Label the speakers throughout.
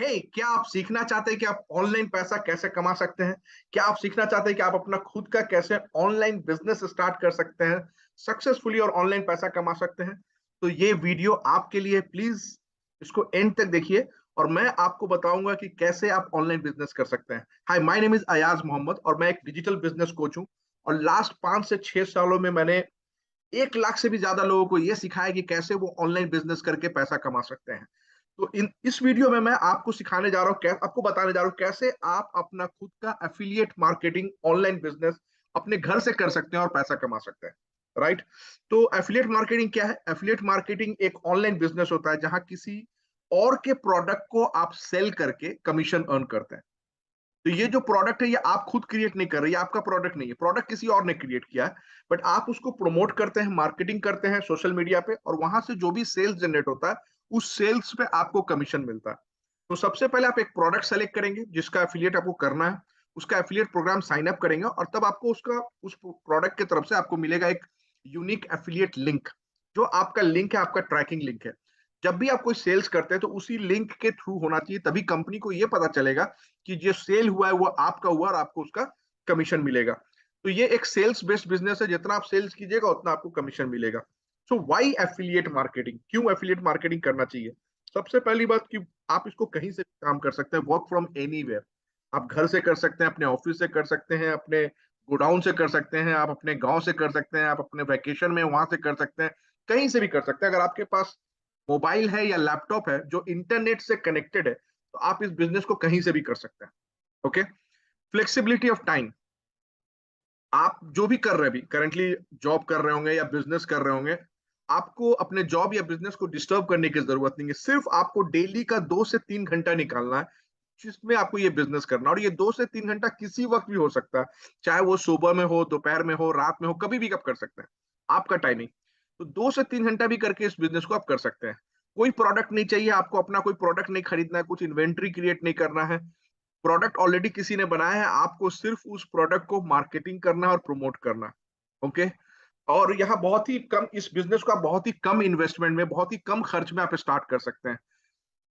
Speaker 1: क्या आप सीखना चाहते हैं कि आप ऑनलाइन पैसा कैसे कमा सकते हैं? क्या आप सीखना चाहते हैं कि आप अपना खुद का कैसे ऑनलाइन बिजनेस स्टार्ट कर सकते हैं, सक्सेसफुली और ऑनलाइन पैसा कमा सकते हैं? तो ये वीडियो आपके लिए, प्लीज इसको एंड तक देखिए और मैं आपको बताऊंगा कि कैसे आप ऑनलाइन बिजनेस कर सकते हैं। Hi, my name is Ayaz Mohammad और मैं एक डिजिटल बिजनेस कोच हूं। और लास्ट 5 से 6 सालों में मैंने 1 लाख से भी ज्यादा लोगों को यह सिखाया कि कैसे वो ऑनलाइन बिजनेस करके पैसा कमा सकते हैं। तो इस वीडियो में मैं आपको सिखाने जा रहा हूँ, आपको बताने जा रहा हूँ कैसे आप अपना खुद का एफिलिएट मार्केटिंग ऑनलाइन बिजनेस अपने घर से कर सकते हैं और पैसा कमा सकते हैं। राइट। तो एफिलिएट मार्केटिंग क्या है? एफिलिएट मार्केटिंग एक ऑनलाइन बिजनेस होता है जहां किसी और के प्रोडक्ट को आप सेल करके कमीशन अर्न करते हैं। तो ये जो प्रोडक्ट है ये आप खुद क्रिएट नहीं कर रहे, ये आपका प्रोडक्ट नहीं है, प्रोडक्ट किसी और ने क्रिएट किया है। बट आप उसको प्रमोट करते हैं, मार्केटिंग करते हैं सोशल मीडिया पे, और वहां से जो भी सेल्स जनरेट होता है उस सेल्स पे आपको कमीशन मिलता है। तो सबसे पहले आप एक प्रोडक्ट सेलेक्ट करेंगे जिसका एफिलिएट आपको करना है, उसका एफिलिएट प्रोग्राम साइन अप करेंगे और तब आपको उसका उस प्रोडक्ट की तरफ से आपको मिलेगा एक यूनिक एफिलिएट लिंक। जो आपका लिंक है, आपका ट्रैकिंग लिंक है। जब भी आप कोई सेल्स करते हैं तो उसी लिंक के थ्रू होना चाहिए, तभी कंपनी को यह पता चलेगा कि जो सेल हुआ है वो आपका हुआ और आपको उसका कमीशन मिलेगा। तो ये एक सेल्स बेस्ड बिजनेस है, जितना आप सेल्स कीजिएगा उतना आपको कमीशन मिलेगा। सो व्हाई एफिलिएट मार्केटिंग, क्यों एफिलिएट मार्केटिंग करना चाहिए? सबसे पहली बात कि आप इसको कहीं से भी काम कर सकते हैं, वर्क फ्रॉम एनीवेयर। आप घर से कर सकते हैं, अपने ऑफिस से कर सकते हैं, अपने गोडाउन से कर सकते हैं, आप अपने गांव से कर सकते हैं, आप अपने वैकेशन में वहां से कर सकते हैं, कहीं से भी कर सकते हैं। अगर आपके पास मोबाइल है या लैपटॉप है जो इंटरनेट से कनेक्टेड है तो आप इस बिजनेस को कहीं से भी कर सकते हैं। ओके। Flexibility of time. आप जो भी कर रहे हैं, अभी करेंटली जॉब कर रहे होंगे या बिजनेस कर रहे होंगे, आपको अपने जॉब या बिजनेस को डिस्टर्ब करने की जरूरत नहीं है। सिर्फ आपको डेली का 2 से 3 घंटा निकालना है जिसमें आपको ये बिजनेस करना है। और ये 2 से 3 घंटा किसी वक्त भी हो सकता है, चाहे वो सुबह में हो, दोपहर में हो, रात में हो, कभी भी आप कर सकते हैं। आपका टाइमिंग। तो 2 से 3 घंटा भी करके इस बिजनेस को आप कर सकते हैं। कोई प्रोडक्ट नहीं चाहिए आपको, अपना कोई प्रोडक्ट नहीं खरीदना है, कुछ इन्वेंट्री क्रिएट नहीं करना है। प्रोडक्ट ऑलरेडी किसी ने बनाया है, आपको सिर्फ उस प्रोडक्ट को मार्केटिंग करना है और प्रमोट करना है। ओके। और यहाँ बहुत ही कम, इस बिजनेस को आप बहुत ही कम इन्वेस्टमेंट में, बहुत ही कम खर्च में आप स्टार्ट कर सकते हैं।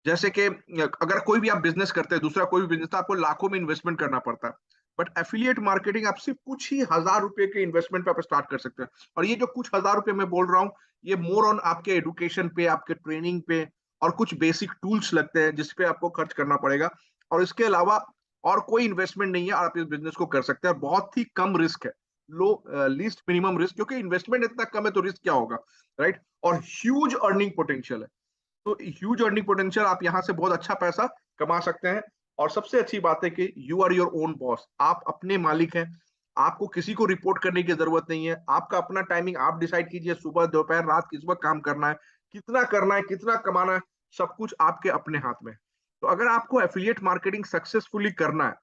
Speaker 1: जैसे कि अगर कोई भी आप बिजनेस करते हैं, दूसरा कोई भी बिजनेस, तो आपको लाखों में इन्वेस्टमेंट करना पड़ता है। बट एफिलिएट मार्केटिंग आप सिर्फ कुछ ही हजार रुपए के इन्वेस्टमेंट पे आप स्टार्ट कर सकते हैं। और ये जो कुछ हजार रुपए मैं बोल रहा हूँ, ये मोर ऑन आपके एडुकेशन पे, आपके ट्रेनिंग पे, और कुछ बेसिक टूल्स लगते हैं जिसपे आपको खर्च करना पड़ेगा। और इसके अलावा और कोई इन्वेस्टमेंट नहीं है, और आप इस बिजनेस को कर सकते हैं। और बहुत ही कम रिस्क है, लो लीस्ट मिनिमम रिस्क, क्योंकि इन्वेस्टमेंट इतना कम है तो रिस्क क्या होगा? राइट। और ह्यूज अर्निंग पोटेंशियल है। तो ह्यूज अर्निंग पोटेंशियल, आप यहाँ से बहुत अच्छा पैसा कमा सकते हैं। और सबसे अच्छी बात है कि you are your own boss, आप अपने मालिक हैं। आपको किसी को रिपोर्ट करने की जरूरत नहीं है, आपका अपना टाइमिंग आप डिसाइड कीजिए, सुबह दोपहर रात किस वक्त काम करना है, कितना करना है, कितना कमाना है, सब कुछ आपके अपने हाथ में। तो अगर आपको एफिलिएट मार्केटिंग सक्सेसफुली करना है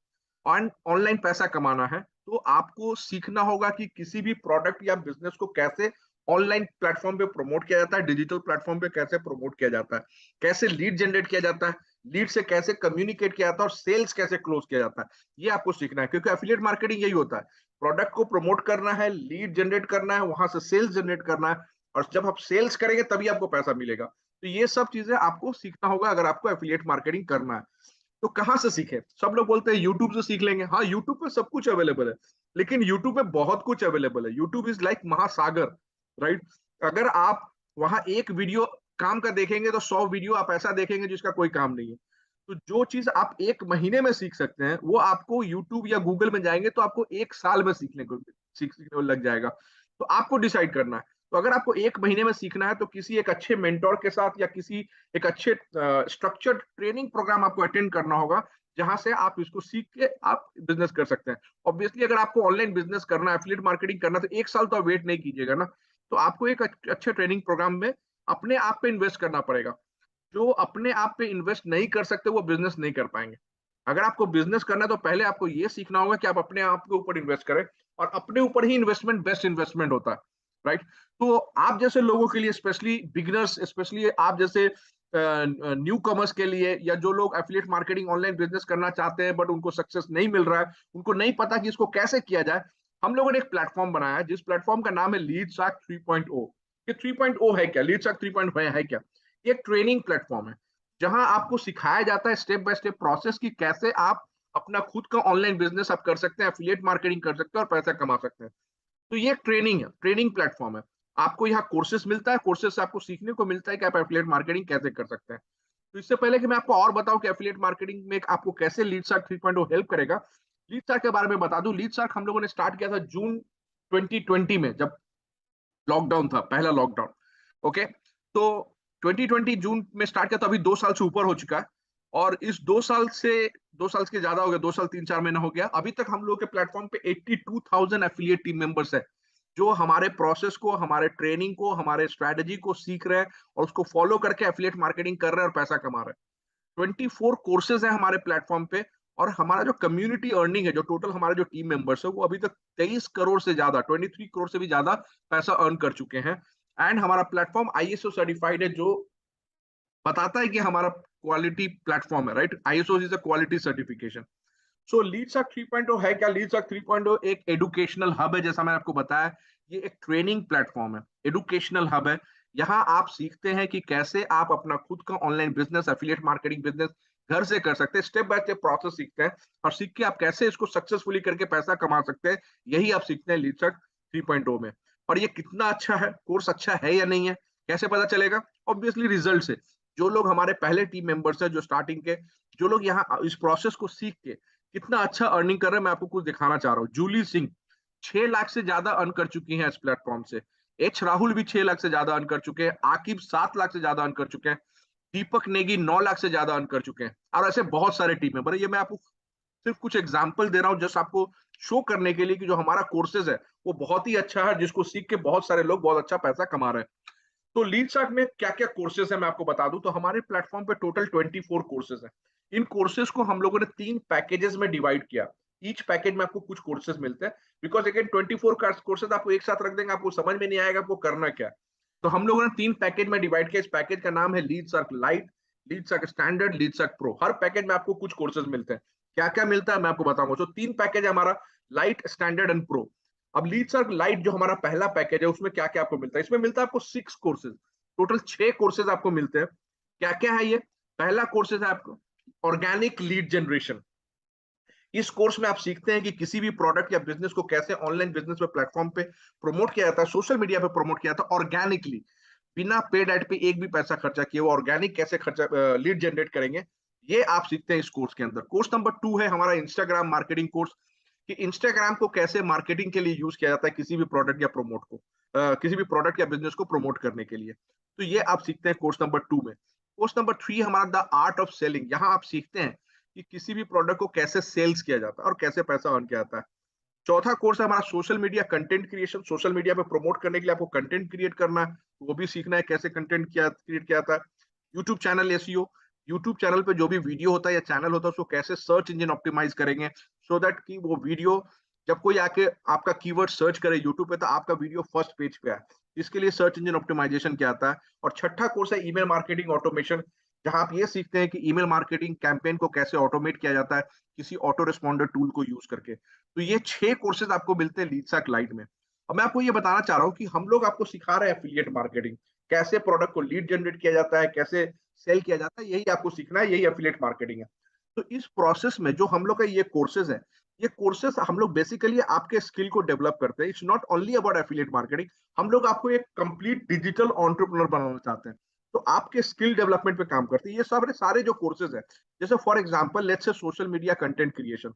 Speaker 1: और ऑनलाइन पैसा कमाना है, तो आपको सीखना होगा कि किसी भी प्रोडक्ट या बिजनेस को कैसे ऑनलाइन प्लेटफॉर्म पे प्रमोट किया जाता है, डिजिटल प्लेटफॉर्म पे कैसे प्रमोट किया जाता है, कैसे लीड जनरेट किया जाता है, लीड से कैसे कम्युनिकेट किया जाता है, और सेल्स कैसे क्लोज किया जाता है। ये आपको सीखना है, क्योंकि एफिलिएट मार्केटिंग यही होता है। प्रोडक्ट को प्रमोट करना है, लीड जनरेट करना है, वहां से सेल्स जनरेट करना है, और जब आप सेल्स करेंगे तभी आपको पैसा मिलेगा। तो ये सब चीजें आपको सीखना होगा अगर आपको एफिलिएट मार्केटिंग करना है। तो कहाँ से सीखे? सब लोग बोलते हैं यूट्यूब से सीख लेंगे। हाँ, यूट्यूब पे सब कुछ अवेलेबल है, लेकिन यूट्यूब पे बहुत कुछ अवेलेबल है। यूट्यूब इज लाइक महासागर। राइट। अगर आप वहां एक वीडियो काम का देखेंगे तो 100 वीडियो आप ऐसा देखेंगे जिसका कोई काम नहीं है। तो जो चीज आप 1 महीने में सीख सकते हैं वो आपको यूट्यूब या गूगल में जाएंगे तो आपको 1 साल में सीखने को लग जाएगा। तो आपको डिसाइड करना है। तो अगर आपको 1 महीने में सीखना है तो किसी एक अच्छे मेंटोर के साथ या किसी एक अच्छे स्ट्रक्चर्ड ट्रेनिंग प्रोग्राम आपको अटेंड करना होगा, जहां से आप इसको सीख के आप बिजनेस कर सकते हैं। ऑब्वियसली अगर आपको ऑनलाइन बिजनेस करना है, एफिलिएट मार्केटिंग करना है, तो 1 साल तो आप वेट नहीं कीजिएगा ना। तो आपको एक अच्छे ट्रेनिंग प्रोग्राम में अपने आप पे इन्वेस्ट करना पड़ेगा। जो अपने आप पे इन्वेस्ट नहीं कर सकते वो बिजनेस नहीं कर पाएंगे। अगर आपको बिजनेस करना है तो पहले आपको ये सीखना होगा कि आप अपने आप के ऊपर इन्वेस्ट करें, और अपने ऊपर ही इन्वेस्टमेंट बेस्ट इन्वेस्टमेंट होता है। राइट। तो आप जैसे लोगों के लिए, स्पेशली बिगिनर्स, स्पेशली आप जैसे न्यू कमर्स के लिए, या जो लोग एफिलिएट मार्केटिंग ऑनलाइन बिजनेस करना चाहते हैं बट उनको सक्सेस नहीं मिल रहा है, उनको नहीं पता कि इसको कैसे किया जाए, हम लोगों ने एक प्लेटफॉर्म बनाया है जिस प्लेटफॉर्म का नाम है लीड शार्क 3.0। ये 3.0 है क्या? लीड शार्क 3.0 है क्या? ये ट्रेनिंग प्लेटफॉर्म है। जहां आपको सिखाया जाता है स्टेप बाय स्टेप प्रोसेस कि कैसे आप अपना खुद का ऑनलाइन बिजनेस आप कर सकते हैं, एफिलिएट मार्केटिंग कर सकते हैं और पैसा कमा सकते हैं। तो ये ट्रेनिंग है, ट्रेनिंग प्लेटफॉर्म है। आपको यहाँ कोर्सेस मिलता है, कोर्सेस से आपको सीखने को मिलता है कि आप एफिलिएट मार्केटिंग कैसे कर सकते हैं। तो इससे पहले कि मैं आपको और बताऊं कि एफिलिएट मार्केटिंग में आपको कैसे लीड शार्क 3.0 हेल्प करेगा, लीड शार्क के बारे में बता दूं। लीड शार्क हम लोगों ने स्टार्ट किया था जून 2020 में, जब लॉकडाउन था, पहला लॉकडाउन। ओके, तो 2020 जून में स्टार्ट किया, तो अभी 2 साल से ऊपर हो चुका है। और इस 2 साल से, 2 साल के ज्यादा हो गया, 2 साल 3-4 महीना हो गया, अभी तक हम लोग के प्लेटफॉर्म पे 82,000 एफिलिएट टीम मेंबर्स है, जो हमारे प्रोसेस को, हमारे ट्रेनिंग को, हमारे स्ट्रेटेजी को सीख रहे हैं और उसको फॉलो करके एफिलिएट मार्केटिंग कर रहे हैं और पैसा कमा रहे हैं। 24 कोर्सेज है हमारे प्लेटफॉर्म पे। और हमारा जो कम्युनिटी अर्निंग है, जो टोटल हमारे जो टीम मेंबर्स है, वो अभी तक 23 करोड़ से ज्यादा, 23 करोड़ से भी ज्यादा पैसा अर्न कर चुके हैं। एंड हमारा प्लेटफॉर्म आईएसओ सर्टिफाइड है, जो बताता है कि हमारा क्वालिटी प्लेटफॉर्म है, right. ISO is a quality certification. So Leadsark 3.0 है क्या? लीडसर्क 3.0 एक एडुकेशनल हब है, जैसा मैंने आपको बताया। ये एक ट्रेनिंग प्लेटफॉर्म है, एडुकेशनल हब है। यहाँ आप सीखते हैं कि कैसे आप अपना खुद का online business, affiliate marketing business घर से कर सकते हैं। स्टेप बाय स्टेप प्रोसेस सीखते हैं और सीख के आप कैसे इसको सक्सेसफुली करके पैसा कमा सकते हैं, यही आप सीखते हैं लीडसर्क 3.0 में। और ये कितना अच्छा है, कोर्स अच्छा है या नहीं है, कैसे पता चलेगा? ऑब्वियसली रिजल्ट से। जो लोग हमारे पहले टीम मेंबर्स हैं, जो स्टार्टिंग के, जो लोग यहाँ इस प्रोसेस को सीख के कितना अच्छा अर्निंग कर रहे हैं, मैं आपको कुछ दिखाना चाह रहा हूँ। जूली सिंह 6 लाख से ज्यादा अर्न कर चुकी हैं इस प्लेटफॉर्म से। एच राहुल भी 6 लाख से ज्यादा अर्न कर चुके हैं। आकिब 7 लाख से ज्यादा अर्न कर चुके हैं। दीपक नेगी 9 लाख से ज्यादा अर्न कर चुके हैं। और ऐसे बहुत सारे टीम मेंबर। ये मैं आपको सिर्फ कुछ एग्जाम्पल दे रहा हूँ, जस्ट आपको शो करने के लिए कि जो हमारा कोर्सेज है वो बहुत ही अच्छा है, जिसको सीख के बहुत सारे लोग बहुत अच्छा पैसा कमा रहे हैं। तो लीड शार्क में क्या क्या कोर्सेज है मैं आपको बता दूं। तो हमारे प्लेटफॉर्म पे टोटल 24 कोर्सेज है। इन कोर्सेज को हम लोगों ने 3 पैकेजेस में डिवाइड किया। ईच पैकेज में आपको कुछ कोर्सेज मिलते हैं, बिकॉज अगेन 24 कोर्सेज आपको एक साथ रख देंगे, आपको समझ में नहीं आएगा आपको करना क्या है। तो हम लोगों ने 3 पैकेज में डिवाइड किया। इस पैकेज का नाम है Leadsark lite, Leadsark standard, Leadsark pro. हर पैकेज में आपको कुछ कोर्सेज मिलते हैं। क्या क्या मिलता है मैं आपको बताऊंगा। तो 3 पैकेज है हमारा, लाइट, स्टैंडर्ड एंड प्रो। अब लीड शार्क लाइट जो हमारा पहला पैकेज है, उसमें क्या क्या आपको मिलता है? इसमें मिलता है आपको 6 कोर्सेज। टोटल 6 कोर्सेज आपको मिलते हैं। क्या क्या है ये? पहला कोर्सेज है आपको ऑर्गेनिक लीड जनरेशन। इस कोर्स में आप सीखते हैं कि किसी भी प्रोडक्ट या बिजनेस को कैसे ऑनलाइन बिजनेस पे प्लेटफॉर्म पे प्रमोट किया जाता है, सोशल मीडिया पे प्रमोट किया जाता है ऑर्गेनिकली, बिना पेड एड पे एक भी पैसा खर्चा किए। वो ऑर्गेनिक कैसे खर्चा लीड जनरेट करेंगे, ये आप सीखते हैं इस कोर्स के अंदर। कोर्स नंबर 2 है हमारा इंस्टाग्राम मार्केटिंग कोर्स, कि इंस्टाग्राम को कैसे मार्केटिंग के लिए यूज किया जाता है, किसी भी प्रोडक्ट या प्रमोट को, किसी भी प्रोडक्ट या बिजनेस को प्रमोट करने के लिए। तो ये आप सीखते हैं कोर्स नंबर 2 में। कोर्स नंबर 3 हमारा द आर्ट ऑफ सेलिंग। यहाँ आप सीखते हैं कि किसी भी प्रोडक्ट को कैसे सेल्स किया जाता है और कैसे पैसा अर्न किया जाता है। चौथा कोर्स है हमारा social media content creation. Social media पे प्रमोट करने के लिए आपको कंटेंट क्रिएट करना है, वो भी सीखना है कैसे कंटेंट क्रिएट किया जाता है। YouTube channel SEO, YouTube channel पे जो भी वीडियो होता है या चैनल होता है, उसको कैसे सर्च इंजन ऑप्टिमाइज करेंगे, सो दैट कि वो वीडियो जब कोई आके आपका कीवर्ड सर्च करे यूट्यूब पे, तो आपका वीडियो फर्स्ट पेज पे आए। इसके लिए सर्च इंजन ऑप्टिमाइजेशन क्या आता है। और छठा कोर्स है ईमेल मार्केटिंग ऑटोमेशन, जहां आप ये सीखते हैं कि ईमेल मार्केटिंग कैंपेन को कैसे ऑटोमेट किया जाता है किसी ऑटो रिस्पॉन्डर टूल को यूज करके। तो ये 6 कोर्सेज आपको मिलते हैं लीडसैक लाइट में। अब मैं आपको ये बताना चाह रहा हूँ कि हम लोग आपको सिखा रहे हैं एफिलिएट मार्केटिंग, कैसे प्रोडक्ट को लीड जनरेट किया जाता है, कैसे सेल किया जाता है, यही आपको सीखना है, यही एफिलिएट मार्केटिंग है। तो इस प्रोसेस में जो हम लोग का ये कोर्सेज है, ये कोर्सेज हम लोग बेसिकली आपके स्किल को डेवलप करते हैं। It's not only about affiliate marketing. हम लोग आपको एक कंप्लीट डिजिटल एंटरप्रेन्योर बनाना चाहते हैं। तो आपके स्किल डेवलपमेंट पे काम करते हैं ये सारे सारे जो कोर्सेज है। जैसे for example let's say social media content creation,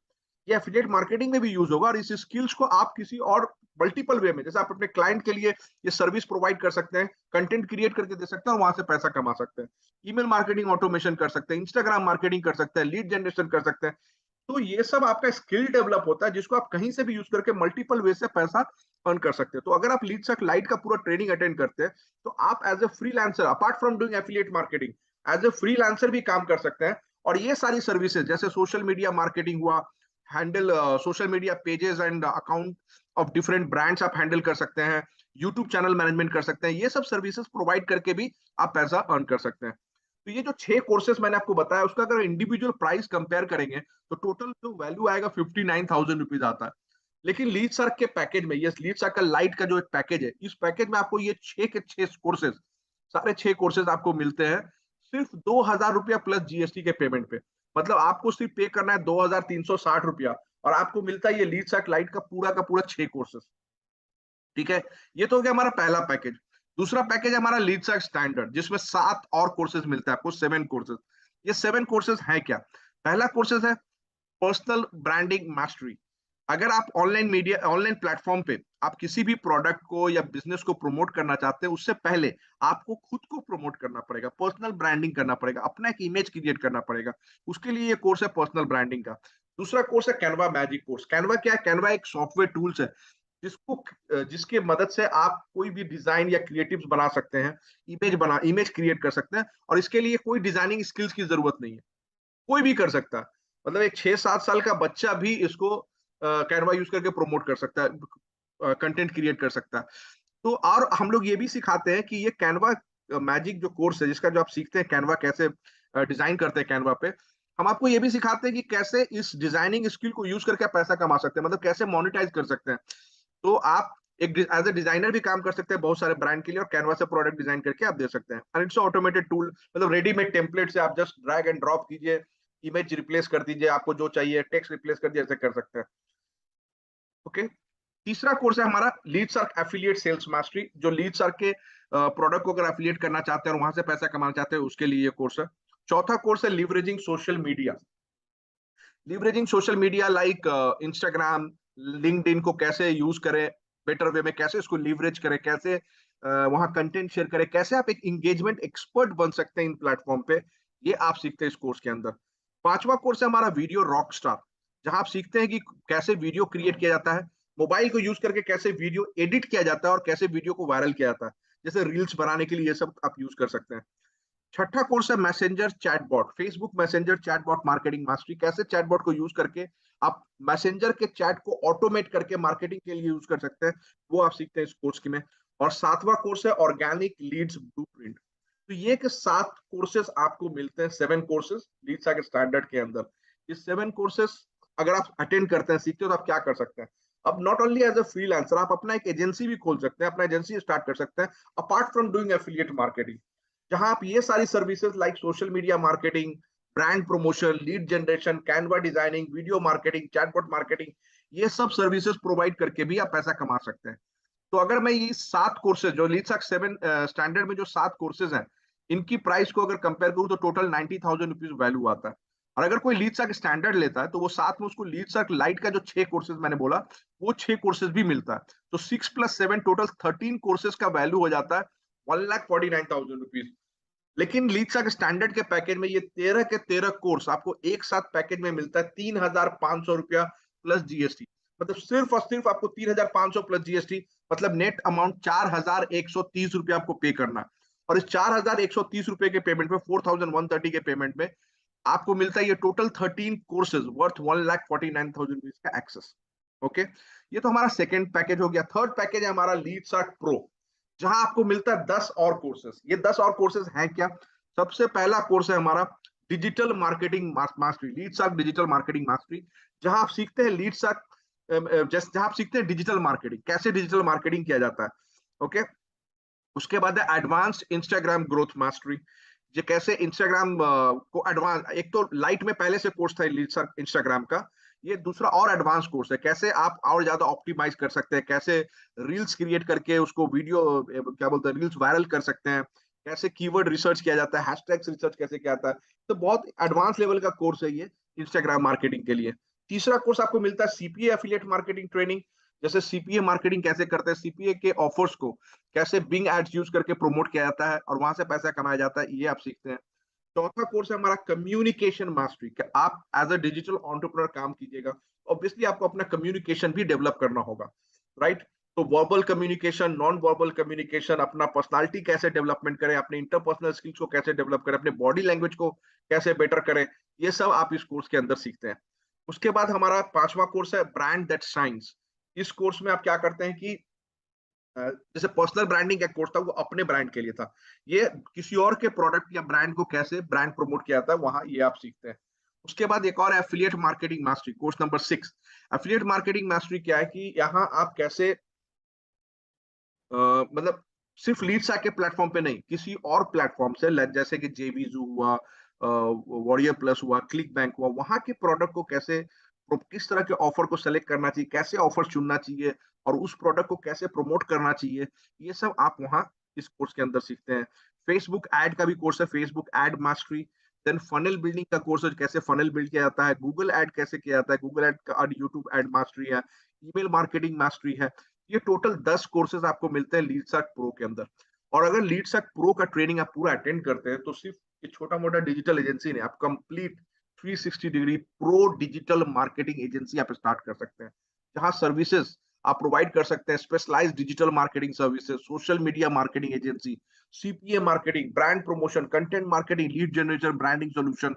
Speaker 1: ये एफिलिएट मार्केटिंग में भी यूज होगा। और इस स्किल्स को आप किसी और मल्टीपल वे में, जैसे आप अपने क्लाइंट के लिए ये सर्विस प्रोवाइड कर सकते हैं, कंटेंट क्रिएट करके दे सकते हैं और वहां से पैसा कमा सकते हैं। ईमेल मार्केटिंग ऑटोमेशन कर सकते हैं, इंस्टाग्राम मार्केटिंग कर सकते हैं, लीड जनरेशन कर सकते हैं। तो ये सब आपका स्किल डेवलप होता है, जिसको आप कहीं से भी यूज करके मल्टीपल वे से पैसा अर्न कर सकते हैं। तो अगर आप लीडसैक लाइट का पूरा ट्रेनिंग अटेंड करते हैं, तो आप as a freelancer, apart from doing affiliate marketing, as a freelancer भी काम कर सकते हैं। और ये सारी सर्विसेज जैसे सोशल मीडिया मार्केटिंग हुआ, handle social media pages and account of different brands आप हैंडल कर सकते हैं, यूट्यूब चैनल मैनेजमेंट कर सकते हैं, ये सब सर्विसेज प्रोवाइड करके भी आप पैसा अर्न कर सकते हैं। तो ये जो 6 कोर्सेज मैंने आपको बताया, उसका अगर इंडिविजुअल प्राइस कंपेयर करेंगे तो टोटल जो वैल्यू आएगा 59,000 रुपीज आता है। लेकिन लीड सर्क के पैकेज में, ये लीड सर्क का लाइट का जो एक पैकेज है, इस पैकेज में आपको ये 6 के 6 कोर्सेज, सारे 6 कोर्सेज आपको मिलते हैं सिर्फ 2,000 रुपया प्लस जीएसटी के पेमेंट पे। मतलब आपको सिर्फ पे करना है 2,360 रुपया और आपको मिलता है ये लीड सर्क लाइट का पूरा 6 कोर्सेस। ठीक है, ये तो हो गया हमारा पहला पैकेज। दूसरा पैकेज है हमारा लीड सर्क स्टैंडर्ड, जिसमें 7 और कोर्सेज मिलता है आपको, 7 कोर्सेज। ये 7 कोर्सेज है क्या? पहला कोर्सेज है पर्सनल ब्रांडिंग मास्टरी। अगर आप ऑनलाइन मीडिया, ऑनलाइन प्लेटफॉर्म पे आप किसी भी प्रोडक्ट को या बिजनेस को प्रमोट करना चाहते हैं, उससे पहले आपको खुद को प्रमोट करना पड़ेगा, पर्सनल ब्रांडिंग करना पड़ेगा, अपना एक इमेज क्रिएट करना पड़ेगा। उसके लिए ये कोर्स है पर्सनल ब्रांडिंग का। दूसरा कोर्स है कैनवा मैजिक कोर्स। कैनवा क्या है? कैनवा एक सॉफ्टवेयर टूल्स है जिसको जिसके मदद से आप कोई भी डिजाइन या क्रिएटिव्स बना सकते हैं, इमेज क्रिएट कर सकते हैं, और इसके लिए कोई डिजाइनिंग स्किल्स की जरूरत नहीं है, कोई भी कर सकता है। मतलब एक 6-7 साल का बच्चा भी इसको कैनवा यूज करके प्रमोट कर सकता है, कंटेंट क्रिएट कर सकता है। तो और हम लोग ये भी सिखाते हैं कि ये कैनवा मैजिक जो कोर्स है, जिसका जो आप सीखते हैं कैनवा कैसे डिजाइन करते हैं कैनवा पे, हम आपको ये भी सिखाते हैं कि कैसे इस डिजाइनिंग स्किल को यूज करके आप पैसा कमा सकते हैं, मतलब कैसे मोनेटाइज कर सकते हैं। तो आप एक एज ए डिजाइनर भी काम कर सकते हैं बहुत सारे ब्रांड के लिए, और कैनवा से प्रोडक्ट डिजाइन करके आप दे सकते हैं। एंड इट्स ऑटोमेटेड टूल, मतलब रेडीमेड टेम्पलेट से आप जस्ट ड्रैग एंड ड्रॉप कीजिए, इमेज रिप्लेस कर दीजिए, आपको जो चाहिए टेक्स्ट रिप्लेस कर दीजिए, ऐसे कर सकते हैं। ओके। तीसरा कोर्स है हमारा लीड सर्क एफिलिएट सेल्स मास्टरी, जो लीड सर्क के प्रोडक्ट को अगर एफिलिएट करना चाहते हैं और वहां से पैसा कमाना चाहते हैं, उसके लिए ये कोर्स है। चौथा कोर्स है leveraging social media. Leveraging social media like Instagram, LinkedIn को कैसे यूज करें बेटर वे में, कैसे इसको लीवरेज करें, कैसे वहां कंटेंट शेयर करें, कैसे आप एक एंगेजमेंट एक्सपर्ट बन सकते हैं इन प्लेटफॉर्म पे, ये आप सीखते हैं इस कोर्स के अंदर। पांचवा कोर्स है हमारा वीडियो रॉक स्टार, जहां आप सीखते हैं कि कैसे वीडियो क्रिएट किया जाता है, मोबाइल को यूज करके कैसे वीडियो एडिट किया जाता है और कैसे वीडियो को वायरल किया जाता है, जैसे रील्स बनाने के लिए ये सब आप यूज कर सकते हैं। छठा कोर्स है messenger chatbot, Facebook messenger chatbot marketing mastery, कैसे चैटबॉट को यूज करके आप मैसेंजर के चैट को ऑटोमेट करके मार्केटिंग के लिए यूज कर सकते हैं, वो आप सीखते हैं इस कोर्स की में। और सातवां कोर्स है ऑर्गेनिक लीड्स ब्लूप्रिंट। तो ये के 7 कोर्सेस आपको मिलते हैं, 7 कोर्सेस लीड्स के स्टैंडर्ड के अंदर। ये 7 कोर्सेस अगर आप अटेंड करते हैं, सीखते हो, तो आप क्या कर सकते हैं? अब not only as a freelancer, आप अपना एक एजेंसी भी खोल सकते हैं, अपना एजेंसी स्टार्ट कर सकते हैं apart from doing affiliate marketing, जहां आप ये सारी services like social media marketing, brand promotion, lead generation, Canva designing, video marketing, chatbot marketing, ये सब सर्विसेज प्रोवाइड करके भी आप पैसा कमा सकते हैं। तो अगर मैं ये 7 कोर्सेज जो लीड सर्क 7 स्टैंडर्ड में जो 7 कोर्सेज हैं, इनकी प्राइस को अगर कंपेयर करूं तो टोटल 90,000 रुपीज वैल्यू आता है। और अगर कोई लीड सर्क स्टैंडर्ड लेता है तो वो साथ में उसको लीड सर्क लाइट का जो 6 कोर्सेज मैंने बोला, वो 6 कोर्सेज भी मिलता है। तो 6 + 7 टोटल 13 कोर्सेज का वैल्यू हो जाता है 1,49,000 रुपीज। लेकिन लीड सर्क स्टैंडर्ड के पैकेज में ये 13 के 13 कोर्स आपको एक साथ पैकेज में मिलता है 3,500 रुपया प्लस जीएसटी। मतलब सिर्फ और सिर्फ आपको 3,500 प्लस जीएसटी, मतलब नेट अमाउंट 4,130 रुपया आपको पे करना है। और इस 4,130 रुपए के पेमेंट में, 4,130 के पेमेंट में आपको मिलता है ये टोटल 13 कोर्सेज वर्थ 1,49,000 रुपीज का एक्सेस। ओके, ये तो हमारा सेकेंड पैकेज हो गया। थर्ड पैकेज है हमारा लीड सर्क प्रो, जहां आपको मिलता है 10 और कोर्सेज। ये 10 और कोर्सेज हैं क्या? सबसे पहला कोर्स है हमारा डिजिटल मार्केटिंग मास्टरी, लीड सर्क डिजिटल मार्केटिंग मास्टरी, जहां आप सीखते हैं लीड सर्क, जहां आप सीखते हैं डिजिटल मार्केटिंग, कैसे डिजिटल मार्केटिंग किया जाता है। ओके, उसके बाद है एडवांस्ड इंस्टाग्राम ग्रोथ मास्टरी, जो कैसे इंस्टाग्राम को एडवांस, एक तो लाइट में पहले से कोर्स था लीड सर्क इंस्टाग्राम का, ये दूसरा और एडवांस कोर्स है, कैसे आप और ज्यादा ऑप्टिमाइज कर सकते हैं, कैसे रील्स क्रिएट करके उसको वीडियो, क्या बोलते हैं, रील्स वायरल कर सकते हैं, कैसे कीवर्ड रिसर्च किया जाता है, हैशटैग्स रिसर्च कैसे किया जाता है। तो बहुत एडवांस लेवल का कोर्स है ये इंस्टाग्राम मार्केटिंग के लिए। तीसरा कोर्स आपको मिलता है सीपीए एफिलिएट मार्केटिंग ट्रेनिंग, जैसे सीपीए मार्केटिंग कैसे करते हैं, सीपीए के ऑफर्स को कैसे बिंग एड्स यूज करके प्रमोट किया जाता है और वहां से पैसा कमाया जाता है, ये आप सीखते हैं। चौथा कोर्स है हमारा कम्युनिकेशन मास्टरी, कि आप एज अ डिजिटल एंटरप्रेन्योर काम कीजिएगा, ऑब्वियसली आपको अपना कम्युनिकेशन भी डेवलप करना होगा, राइट? तो verbal communication, non verbal communication, अपना पर्सनालिटी कैसे डेवलपमेंट करें, अपने इंटरपर्सनल स्किल्स को कैसे डेवलप करें, अपने बॉडी लैंग्वेज को कैसे बेटर करें, ये सब आप इस कोर्स के अंदर सीखते हैं। उसके बाद हमारा पांचवा कोर्स है ब्रांड दैट शाइन्स। इस कोर्स में आप क्या करते हैं कि जैसे पर्सनल ब्रांडिंग का कोर्स था, वो अपने ब्रांड के लिए था, ये किसी और के प्रोडक्ट या ब्रांड को कैसे ब्रांड प्रमोट किया जाता है, वहां ये आप सीखते हैं। उसके बाद एक और affiliate marketing mastery, course number 6। Affiliate marketing mastery क्या है कि यहाँ आप कैसे मतलब सिर्फ लीड्स के प्लेटफॉर्म पे नहीं, किसी और प्लेटफॉर्म से, जैसे कि जेवीजू हुआ, वॉरियर प्लस हुआ, क्लिक बैंक हुआ, वहां के प्रोडक्ट को कैसे, किस तरह के ऑफर को सेलेक्ट करना चाहिए, कैसे ऑफर चुनना चाहिए, और उस प्रोडक्ट को कैसे प्रमोट करना चाहिए, ये सब आप वहाँ इस कोर्स के अंदर सीखते हैं। फेसबुक एड का भी कोर्स है, Facebook ad mastery. Then funnel building का कोर्स है, कैसे फनल बिल्ड किया जाता है, गूगल एड कैसे किया जाता है, गूगल एड का, और यूट्यूब एड मास्टरी है, ईमेल मार्केटिंग मास्टरी है। ये टोटल 10 कोर्सेज आपको मिलते हैं लीडसर्क प्रो के अंदर। और अगर लीडसर्क प्रो का ट्रेनिंग आप पूरा अटेंड करते हैं तो सिर्फ ये छोटा मोटा डिजिटल एजेंसी नहीं, आप complete 360 degree pro digital marketing agency आप स्टार्ट कर सकते हैं, जहां सर्विसेज आप प्रोवाइड कर सकते हैं, specialised digital marketing services, social media marketing agency, CPA marketing, brand promotion, content marketing, lead generation, branding solution,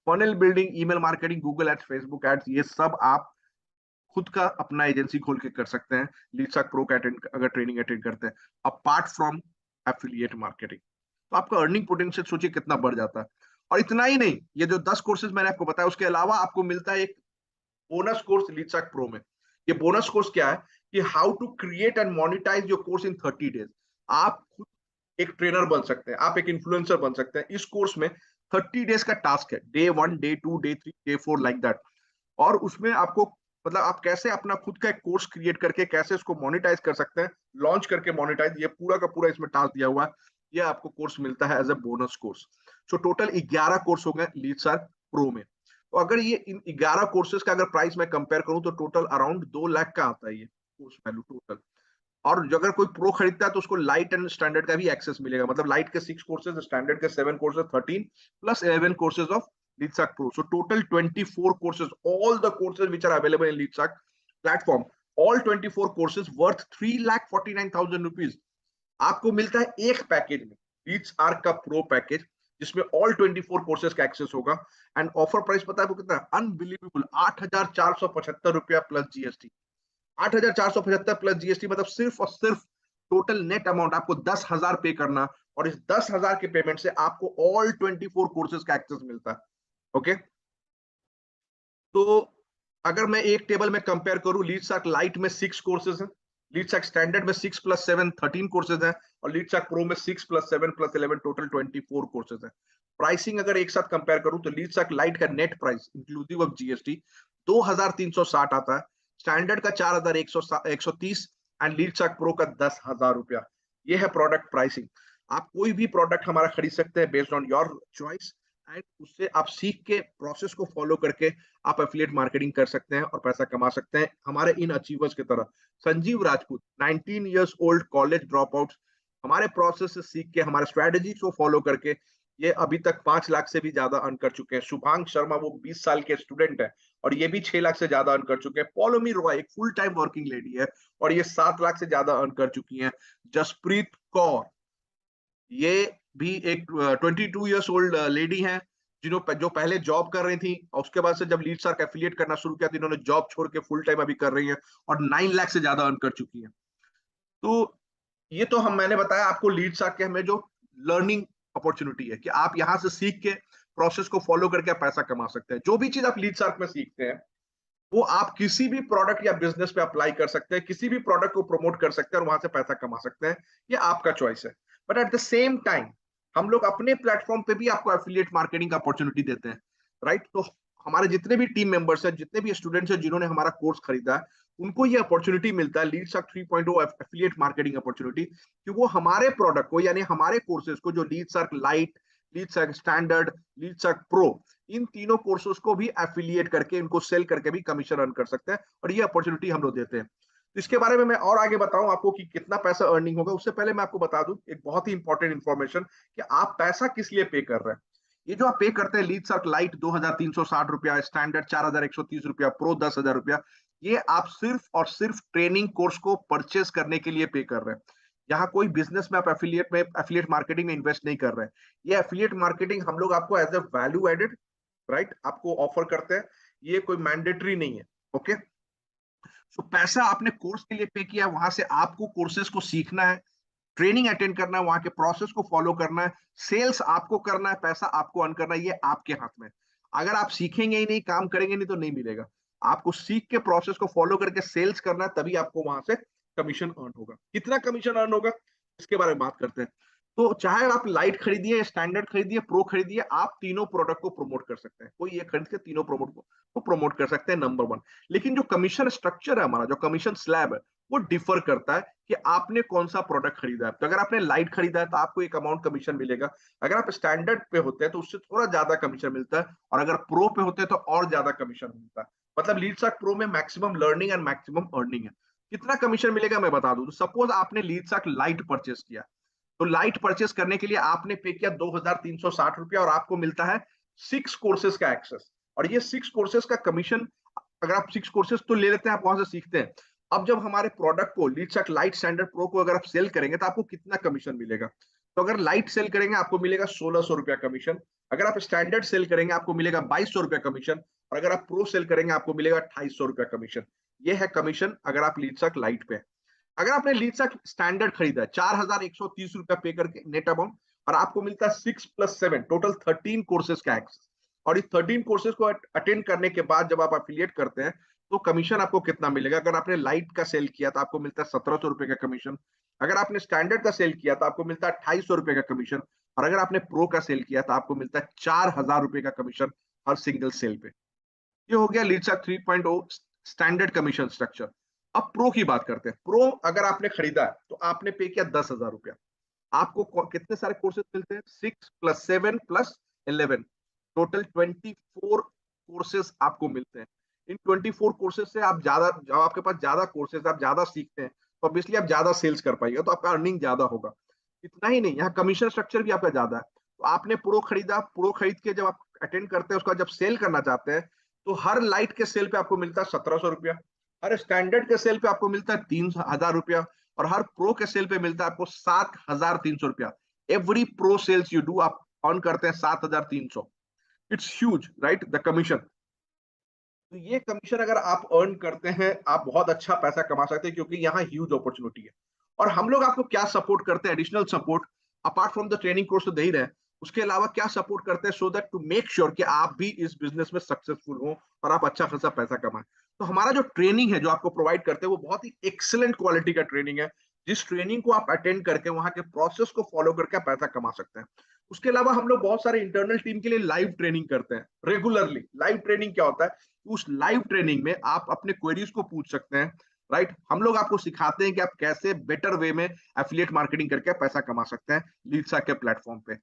Speaker 1: funnel building, email marketing, Google ads, Facebook ads, ये सब आप खुद का अपना एजेंसी खोल के कर सकते हैं लीडसर्क प्रो का अगर ट्रेनिंग अटेंड करते हैं, अपार्ट फ्रॉम एफिलिएट मार्केटिंग। तो आपका अर्निंग पोटेंशियल सोचिए कितना बढ़ जाता है। और इतना ही नहीं, ये जो 10 कोर्सेज मैंने आपको बताया, उसके अलावा आपको मिलता है एक बोनस कोर्स लीडसर्क प्रो में। ये बोनस कोर्स क्या है कि how to create and monetise your course in 30 days. आप खुद एक ट्रेनर बन सकते हैं, आप एक इन्फ्लुएंसर बन सकते हैं। इस कोर्स में 30 डेज का टास्क है, day 1, day 2, day 3, day 4, like that. और उसमें आपको, मतलब आप कैसे अपना खुद का एक कोर्स क्रिएट करके कैसे उसको मोनेटाइज कर सकते हैं, लॉन्च करके मोनेटाइज, ये पूरा का पूरा इसमें टास्क दिया हुआ है। ये आपको कोर्स मिलता है as a bonus course. So total 11 course हो गए लीडसर्क प्रो में। तो अगर ये इन 11 कोर्सेज का अगर प्राइस मैं कंपेयर करूं तो टोटल अराउंड 2 लाख का आता है ये कोर्स वैल्यू टोटल। और अगर कोई प्रो खरीदता है तो उसको लाइट एंड स्टैंडर्ड का भी एक्सेस मिलेगा, मतलब लाइट के 6 कोर्सेज, स्टैंडर्ड के 7 courses, 13 plus 11 courses of Leadsark pro. So total 24 courses, all the courses which are available in Leadsark platform, all 24 courses worth 3,49,000 rupees आपको मिलता है एक पैकेज में, लीडसर्क का प्रो पैकेज, जिसमें ऑल 24 कोर्सेज का एक्सेस होगा। एंड ऑफर प्राइस पता है आपको कितना, अनबिलीवेबल 8,475 रुपया प्लस जीएसटी। 8,475 प्लस जीएसटी, मतलब सिर्फ और सिर्फ टोटल नेट अमाउंट आपको 10,000 पे करना, और इस 10,000 के पेमेंट से आपको ऑल 24 कोर्सेज का एक्सेस मिलता है। ओके, तो अगर मैं एक टेबल में कंपेयर करूं, लीडसर्क लाइट में 6 कोर्सेज हैं, लीडसर्क स्टैंडर्ड में 6 प्लस 7 13 कोर्सेज हैं, और लीडसर्क प्रो में 6 प्लस 7 प्लस 11 टोटल 24 कोर्सेज हैं। प्राइसिंग अगर एक साथ कंपेयर करूं तो लीडसर्क लाइट का net price inclusive of GST 2,360 आता है, स्टैंडर्ड का 4,130 एंड लीडसर्क प्रो का 10,000 रुपया। ये है प्रोडक्ट प्राइसिंग। आप कोई भी प्रोडक्ट हमारा खरीद सकते हैं based on your choice, and उससे आप सीख के प्रोसेस को फॉलो करके आप एफिलिएट मार्केटिंग कर सकते हैं और पैसा कमा सकते हैं हमारे इन अचीवर्स की तरह। Sanjeev Rajput 19 years old college drop out, हमारे प्रोसेस से सीख के, हमारे स्ट्रेटेजी को फॉलो करके ये अभी तक 5 लाख से भी ज्यादा अर्न कर चुके हैं। शुभांग शर्मा वो 20 साल के स्टूडेंट है और ये भी 6 लाख से ज्यादा अर्न कर चुके हैं। पॉलोमी रॉय एक फुल टाइम वर्किंग लेडी है और ये 7 लाख से ज्यादा अर्न कर चुकी हैं। जसप्रीत कौर ये भी एक 22 इयर्स ओल्ड लेडी हैं, जो पहले जॉब कर रही थी और उसके बाद से जब लीडसर्क एफिलिएट करना शुरू किया तो इन्होंने जॉब छोड़ के फुल टाइम अभी कर रही हैं और 9 लाख से ज्यादा अर्न कर चुकी हैं। तो ये तो मैंने बताया आपको लीडसर्क के हमें जो लर्निंग अपॉर्चुनिटी है कि आप यहाँ से सीख के प्रोसेस को फॉलो करके आप पैसा कमा सकते हैं। जो भी चीज आप लीडसर्क में सीखते हैं वो आप किसी भी प्रोडक्ट या बिजनेस पे अप्लाई कर सकते हैं, किसी भी प्रोडक्ट को प्रमोट कर सकते हैं और वहां से पैसा कमा सकते हैं। ये आपका चॉइस है। But at the same time हम लोग अपने प्लेटफॉर्म पे भी आपको एफिलिएट मार्केटिंग का अपॉर्चुनिटी देते हैं, राइट? तो हमारे जितने भी टीम मेंबर्स हैं, जितने भी स्टूडेंट्स हैं जिन्होंने हमारा कोर्स खरीदा है, उनको ये अपॉर्चुनिटी मिलता है लीडसर्क 3.0 एफिलिएट मार्केटिंग अपॉर्चुनिटी, कि वो हमारे प्रोडक्ट को यानी हमारे कोर्सेज को, जो लीडसर्क लाइट, लीडसर्क स्टैंडर्ड, लीडसर्क प्रो, इन तीनों कोर्सेज को भी एफिलिएट करके इनको सेल करके भी कमीशन अर्न कर सकते हैं और ये अपॉर्चुनिटी हम लोग देते हैं। तो इसके बारे में मैं और आगे बताऊं आपको कि कितना पैसा अर्निंग होगा, उससे पहले मैं आपको बता दूं एक बहुत ही इंपॉर्टेंट इंफॉर्मेशन कि आप पैसा किस लिए पे कर रहे हैं। ये जो आप पे करते हैं लीडसर्क लाइट 2,360 रुपया, स्टैंडर्ड 4,130 रुपया, प्रो 10,000 रुपया, ये आप सिर्फ और सिर्फ ट्रेनिंग कोर्स को परचेस करने के लिए पे कर रहे हैं। यहाँ कोई बिजनेस में आप एफिलिएट मार्केटिंग में इन्वेस्ट नहीं कर रहे हैं। ये एफिलिएट मार्केटिंग हम लोग आपको as a value added, right, आपको ऑफर करते हैं। ये कोई मैंडेटरी नहीं है। ओके, तो पैसा आपने कोर्स के लिए पे किया, वहां से आपको कोर्सेज को सीखना है, ट्रेनिंग अटेंड करना है, वहां के प्रोसेस को फॉलो करना है, सेल्स आपको करना है, पैसा आपको अर्न करना है, ये आपके हाथ में। अगर आप सीखेंगे ही नहीं, काम करेंगे नहीं, तो नहीं मिलेगा। आपको सीख के प्रोसेस को फॉलो करके सेल्स करना है, तभी आपको वहां से कमीशन अर्न होगा। कितना कमीशन अर्न होगा इसके बारे में बात करते हैं। तो चाहे आप लाइट खरीदिए, स्टैंडर्ड खरीदिए, प्रो खरीदिए, आप तीनों प्रोडक्ट को प्रमोट कर सकते हैं। कोई ये खरीद के तीनों प्रोडक्ट को प्रमोट कर सकते हैं, नंबर वन। लेकिन जो कमीशन स्ट्रक्चर है हमारा, जो कमीशन स्लैब है, वो डिफर करता है कि आपने कौन सा प्रोडक्ट खरीदा है। तो अगर आपने लाइट खरीदा है तो आपको एक अमाउंट कमीशन मिलेगा। अगर आप स्टैंडर्ड पे होते हैं तो उससे थोड़ा ज्यादा कमीशन मिलता है, और अगर प्रो पे होते हैं तो और ज्यादा कमीशन मिलता है। मतलब लीड सार्क प्रो में maximum learning and maximum earning है। कितना कमीशन मिलेगा मैं बता दूं। तो सपोज आपने लीड सार्क लाइट परचेस किया, तो लाइट परचेस करने के लिए आपने पे किया 2360 रुपया, और आपको मिलता है 6 कोर्सेज का एक्सेस। और ये 6 कोर्सेज का कमीशन, अगर आप 6 कोर्सेज तो ले लेते हैं, आप वहां से सीखते हैं। अब जब हमारे प्रोडक्ट को लीडसक लाइट स्टैंडर्ड प्रो को अगर आप सेल करेंगे तो आपको कितना कमीशन मिलेगा। तो अगर लाइट सेल करेंगे आपको मिलेगा 1600 रुपया कमीशन। अगर आप स्टैंडर्ड सेल करेंगे आपको मिलेगा 2200 रुपया कमीशन। और अगर आप प्रो सेल करेंगे आपको मिलेगा 2800 रुपया कमीशन। ये है कमीशन अगर आप लीडसक लाइट पे। अगर आपने लीडसा स्टैंडर्ड खरीदा है 4130 रुपया पे करके नेट अमाउंट, और आपको मिलता है 6+7 टोटल 13 कोर्सेज का एक्सेस। और इस 13 कोर्सेज को अटेंड करने के बाद जब आप एफिलिएट करते हैं तो कमीशन आपको कितना मिलेगा। अगर आपने लाइट का सेल किया तो आपको मिलता है 1700 रुपए का कमीशन। अगर आपने स्टैंडर्ड का सेल किया तो आपको मिलता है 2800 रुपए का कमीशन। और अगर आपने प्रो का सेल किया तो आपको मिलता है 4000 रुपए का कमीशन हर सिंगल सेल पे। ये हो गया लीडसा 3.0 स्टैंडर्ड कमीशन स्ट्रक्चर। अब प्रो की बात करते हैं। प्रो अगर आपने खरीदा है तो आपने पे किया 10,000 रुपया। आपको कितने सारे कोर्सेज मिलते हैं? 6+7+11 टोटल 24 कोर्सेज आपको मिलते हैं। इन 24 कोर्सेज से आप ज्यादा, जब आपके पास ज्यादा कोर्सेज, आप ज्यादा सीखते हैं तो ऑब्वियसली आप ज्यादा सेल्स कर पाएंगे, तो आपका अर्निंग ज्यादा होगा। इतना ही नहीं, यहाँ कमीशन स्ट्रक्चर भी आपका ज्यादा है। तो आपने प्रो खरीदा, प्रो खरीद के जब आप अटेंड करते हैं उसका जब सेल करना चाहते हैं तो हर लाइट के सेल पे आपको मिलता है 1700 रुपया, हर स्टैंडर्ड के सेल पे आपको मिलता है 3000 रुपया, और हर प्रो के सेल पे मिलता है आपको 7300 रुपया। Every pro sales you do आप अर्न करते हैं 7300। It's huge right, the commission. तो ये कमीशन अगर आप अर्न करते हैं आप बहुत अच्छा पैसा कमा सकते हैं, क्योंकि यहाँ ह्यूज अपॉर्चुनिटी है। और हम लोग आपको क्या सपोर्ट करते हैं, additional support apart from the training course तो दे ही रहे हैं, उसके अलावा क्या सपोर्ट करते हैं, so that to make sure कि आप भी इस बिजनेस में सक्सेसफुल हो और आप अच्छा खासा पैसा कमाएं। तो हमारा जो ट्रेनिंग है जो आपको प्रोवाइड करते हैं वो बहुत ही एक्सीलेंट क्वालिटी का ट्रेनिंग है, जिस ट्रेनिंग को आप अटेंड करके वहां के प्रोसेस को फॉलो करके आप पैसा कमा सकते हैं। उसके अलावा हम लोग बहुत सारे इंटरनल टीम के लिए लाइव ट्रेनिंग करते हैं रेगुलरली। लाइव ट्रेनिंग क्या होता है? उस लाइव ट्रेनिंग में आप अपने क्वेरीज को पूछ सकते हैं, राइट। हम लोग आपको सिखाते हैं कि आप कैसे बेटर वे में एफिलिएट मार्केटिंग करके पैसा कमा सकते हैं लीडसा के प्लेटफॉर्म पे।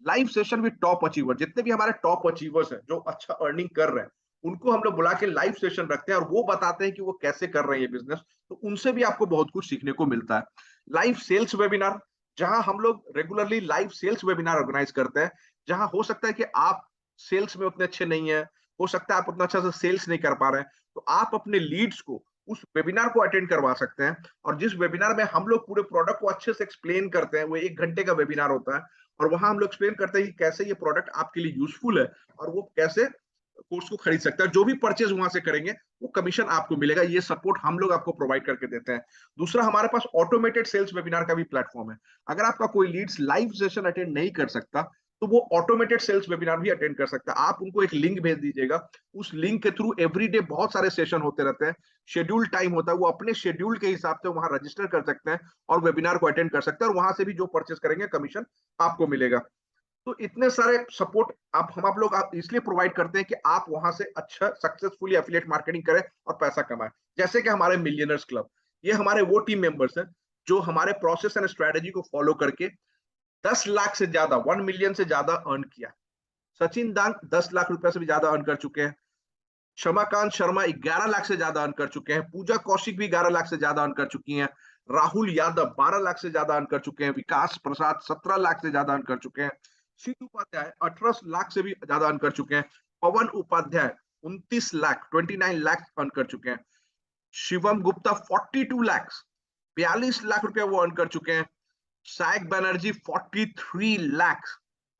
Speaker 1: Live session with top achiever, जितने भी हमारे टॉप अचीवर्स हैं जो अच्छा अर्निंग कर रहे हैं, उनको हम लोग बुला के लाइव सेशन रखते हैं और वो बताते हैं कि वो कैसे कर रहे हैं ये बिजनेस। तो उनसे भी आपको बहुत कुछ सीखने को मिलता है। लाइव सेल्स वेबिनार, जहां हम लोग regularly live sales webinar organise करते हैं, जहां हो सकता है कि आप सेल्स में उतने अच्छे नहीं है, हो सकता है आप उतना अच्छा से सेल्स नहीं कर पा रहे हैं, तो आप अपने लीड्स को उस वेबिनार को अटेंड करवा सकते हैं। और जिस वेबिनार में हम लोग पूरे प्रोडक्ट को अच्छे से एक्सप्लेन करते हैं, वो 1 घंटे का वेबिनार होता है, और वहां हम लोग एक्सप्लेन करते हैं कि कैसे ये प्रोडक्ट आपके लिए यूजफुल है और वो कैसे कोर्स को खरीद सकता है। जो भी परचेज वहां से करेंगे वो कमीशन आपको मिलेगा। ये सपोर्ट हम लोग आपको प्रोवाइड करके देते हैं। दूसरा, हमारे पास ऑटोमेटेड सेल्स वेबिनार का भी प्लेटफॉर्म है। अगर आपका कोई लीड्स लाइव सेशन अटेंड नहीं कर सकता तो वो ऑटोमेटेड सेल्स वेबिनार भी अटेंड कर सकता है। आप उनको एक लिंक भेज दीजिएगा, उस लिंक के थ्रू एवरीडे बहुत सारे सेशन होते रहते हैं, शेड्यूल टाइम होता है, वो अपने शेड्यूल के हिसाब से वहां रजिस्टर कर सकते हैं और वेबिनार को अटेंड कर सकते हैं, और वहां से भी जो परचेस करेंगे कमीशन आपको मिलेगा। तो इतने सारे सपोर्ट आप लोग आप इसलिए प्रोवाइड करते हैं कि आप वहां से अच्छा सक्सेसफुली एफिलिएट मार्केटिंग करें और पैसा कमाएं। जैसे कि हमारे मिलियनर्स क्लब, ये हमारे वो टीम मेंबर्स हैं जो हमारे प्रोसेस एंड स्ट्रेटेजी को फॉलो करके 10 लाख से ज्यादा, 1 मिलियन से ज्यादा अर्न किया। सचिन दांग 10 लाख रुपए से भी ज्यादा अर्न कर चुके हैं। क्षमाकांत शर्मा 11 लाख से ज्यादा अर्न कर चुके हैं। पूजा कौशिक भी 11 लाख से ज्यादा अर्न कर चुकी हैं। राहुल यादव 12 लाख से ज्यादा अर्न कर चुके हैं। विकास प्रसाद 17 लाख से ज्यादा अर्न कर चुके हैं। सिद्ध उपाध्याय 18 लाख से भी ज्यादा अर्न कर चुके हैं। पवन उपाध्याय 29 लाख 29 लाख अर्न कर चुके हैं। शिवम गुप्ता 42 लाख 42 लाख रुपया वो अर्न कर चुके हैं। साइक बनर्जी 43 लाख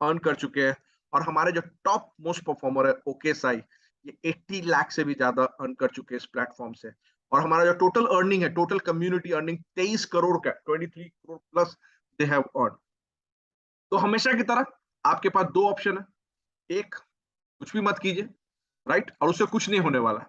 Speaker 1: अर्न कर चुके हैं। और हमारे जो टॉप मोस्ट परफॉर्मर है ओके साई, ये 80 लाख से भी ज्यादा अर्न कर चुके हैं इस प्लेटफॉर्म से। और हमारा जो टोटल अर्निंग है, टोटल कम्युनिटी अर्निंग 23 करोड़ का, 23 crore plus they have earn. तो हमेशा की तरह आपके पास दो ऑप्शन है। एक, कुछ भी मत कीजिए, राइट, और उससे कुछ नहीं होने वाला,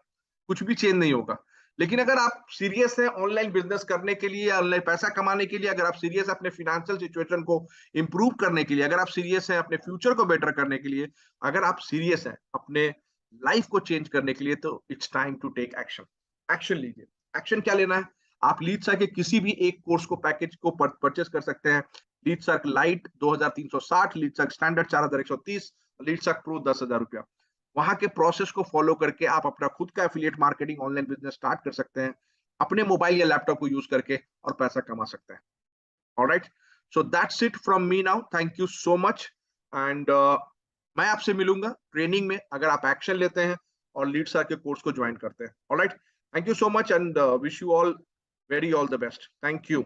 Speaker 1: कुछ भी चेंज नहीं होगा। लेकिन अगर आप सीरियस हैं ऑनलाइन बिजनेस करने के लिए, ऑनलाइन पैसा कमाने के लिए, अगर आप सीरियस अपने फाइनेंशियल सिचुएशन को इंप्रूव करने के लिए, अगर आप सीरियस हैं अपने फ्यूचर को बेटर करने के लिए, अगर आप सीरियस हैं अपने लाइफ को चेंज करने के लिए, तो it's time to take action. Action लीजिए। एक्शन क्या लेना है? आप लीडसर्क के किसी भी एक कोर्स को, पैकेज को परचेस कर सकते हैं। लीडसर्क लाइट 2360, लीडसर्क स्टैंडर्ड 4130, लीडसर्क प्रो 10,000 रुपया। वहां के प्रोसेस को फॉलो करके आप अपना खुद का affiliate marketing online business start कर सकते हैं, अपने मोबाइल या लैपटॉप को यूज करके, और पैसा कमा सकते हैं। Alright, so that's it from me now. Thank you so much. And मैं आपसे मिलूंगा ट्रेनिंग में, अगर आप एक्शन लेते हैं और लीड सर के कोर्स को ज्वाइन करते हैं। Alright, thank you so much and wish you all very all the best. Thank you.